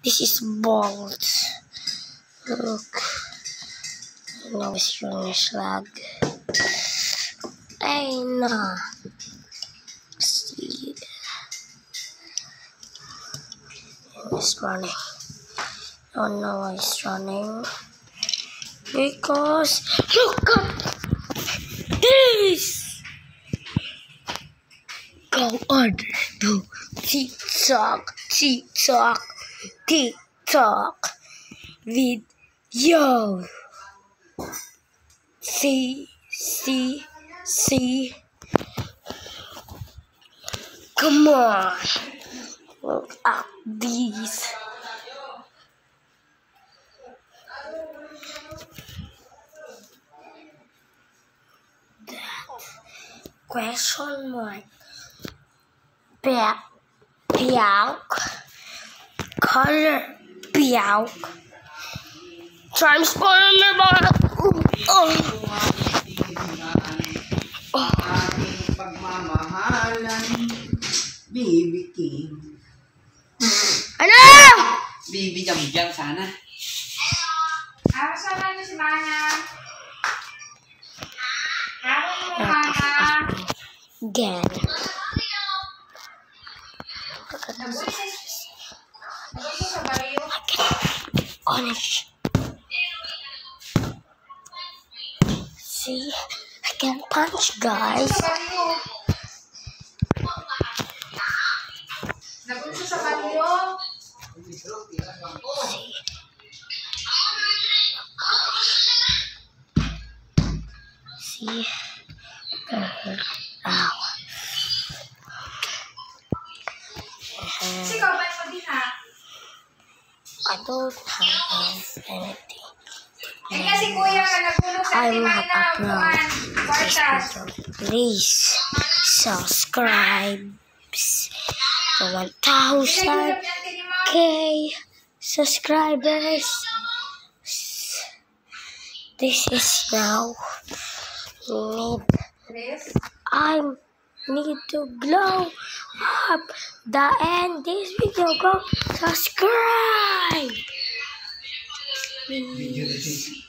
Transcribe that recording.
This is bold. Look. Now it's running slag. Hey, nah. See. It's running. Oh no, it's running. Because look at this. Go on to TikTok video. See. Come on. Look at these. Question mark. Pink. Color. Pink. Transformer ba? Ating pagmamahalan, Baby King. Ano? Baby Jam sana. Sana niyo si Mana. Again. Orange. See, I can punch, guys. Nabunso sa balyo. See. Sigaw ba mo din ha? I don't have anything. Eh kasi kuya ka nagulog sa I'm timang not na upload kwartas. Please subscribe to 1,000k subscribers. This is now I need to glow up the end this video. Go subscribe, please.